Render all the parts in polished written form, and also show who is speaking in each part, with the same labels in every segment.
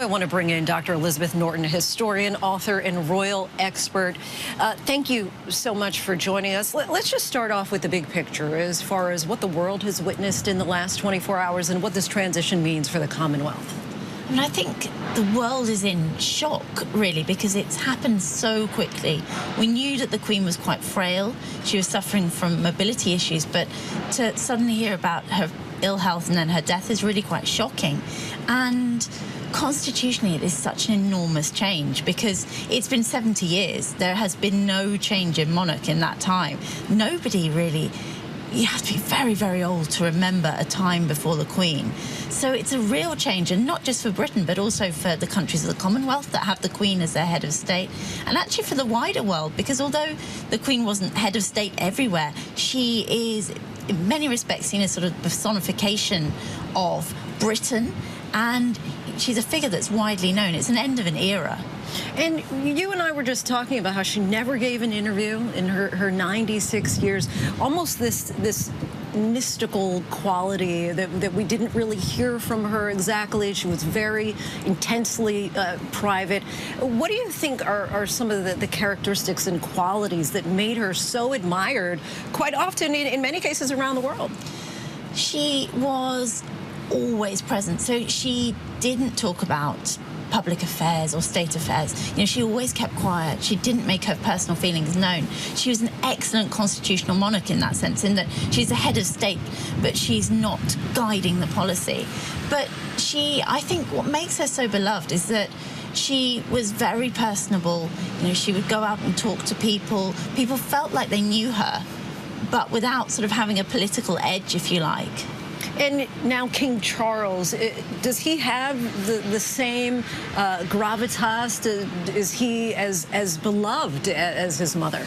Speaker 1: I want to bring in Dr. Elizabeth Norton, historian, author, and royal expert. Thank you so much for joining us. Let's just start off with the big picture as far as what the world has witnessed in the last 24 hours and what this transition means for the Commonwealth.
Speaker 2: I think the world is in shock, really, because it's happened so quickly. We knew that the Queen was quite frail. She was suffering from mobility issues, but to suddenly hear about her ill health and then her death is really quite shocking. And constitutionally, it is such an enormous change because it's been 70 years. There has been no change in monarch in that time. Nobody really. You have to be very, very old to remember a time before the Queen. So it's a real change, and not just for Britain, but also for the countries of the Commonwealth that have the Queen as their head of state, and actually for the wider world, because although the Queen wasn't head of state everywhere, she is, in many respects, seen as sort of personification of Britain, and she's a figure that's widely known. It's an end of an era.
Speaker 1: And you and I were just talking about how she never gave an interview in her 96 years. Almost this mystical quality that we didn't really hear from her exactly. She was very intensely private. What do you think are some of the characteristics and qualities that made her so admired, quite often in many cases around the world?
Speaker 2: She was always present, so she didn't talk about public affairs or state affairs. You know, she always kept quiet. She didn't make her personal feelings known. She was an excellent constitutional monarch in that sense, in that she's the head of state, but she's not guiding the policy. But I think what makes her so beloved is that she was very personable. You know, she would go out and talk to people. People felt like they knew her, but without sort of having a political edge, if you like.
Speaker 1: And now King Charles, does he have the same gravitas? Is he as beloved as his mother?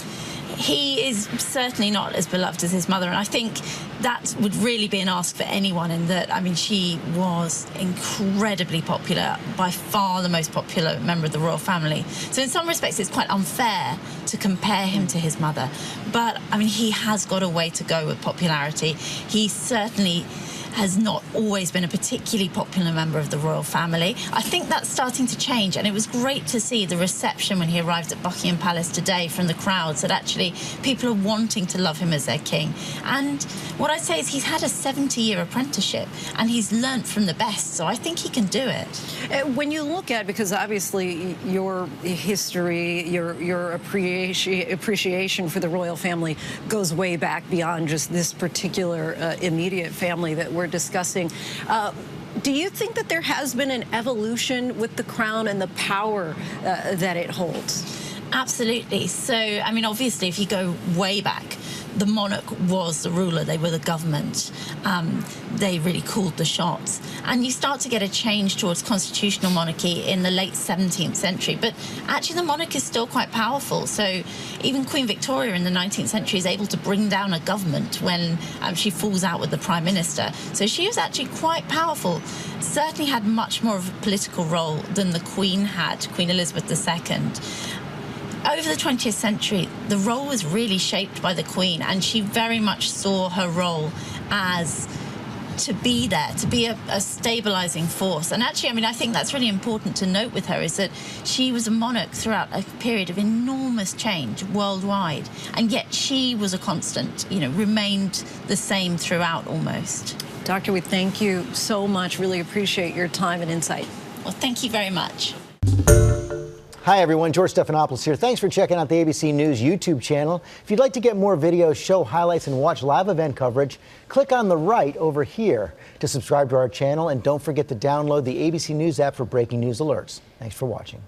Speaker 2: He is certainly not as beloved as his mother, and I think that would really be an ask for anyone, in that, I mean, she was incredibly popular, by far the most popular member of the royal family. So in some respects, it's quite unfair to compare him to his mother. But, I mean, he has got a way to go with popularity. He certainly has not always been a particularly popular member of the royal family. I think that's starting to change, and it was great to see the reception when he arrived at Buckingham Palace today from the crowds, that actually people are wanting to love him as their king. And what I'd say is he's had a 70-year apprenticeship, and he's learnt from the best, so I think he can do it.
Speaker 1: When you look at, because obviously your history, your appreciation for the royal family goes way back beyond just this particular immediate family that we're discussing. Do you think that there has been an evolution with the crown and the power that it holds?
Speaker 2: Absolutely. So, I mean, obviously, if you go way back, the monarch was the ruler. They were the government. They really called the shots. And you start to get a change towards constitutional monarchy in the late 17th century. But actually, the monarch is still quite powerful. So even Queen Victoria in the 19th century is able to bring down a government when she falls out with the prime minister. So she was actually quite powerful. Certainly had much more of a political role than the Queen had, Queen Elizabeth II. Over the 20th century, the role was really shaped by the Queen, and she very much saw her role as to be there, to be a stabilising force. And actually, I mean, I think that's really important to note with her, is that she was a monarch throughout a period of enormous change worldwide, and yet she was a constant, you know, remained the same throughout almost.
Speaker 1: Doctor, we thank you so much. Really appreciate your time and insight.
Speaker 2: Well, thank you very much.
Speaker 3: Hi everyone, George Stephanopoulos here. Thanks for checking out the ABC News YouTube channel. If you'd like to get more videos, show highlights, and watch live event coverage, click on the right over here to subscribe to our channel, and don't forget to download the ABC News app for breaking news alerts. Thanks for watching.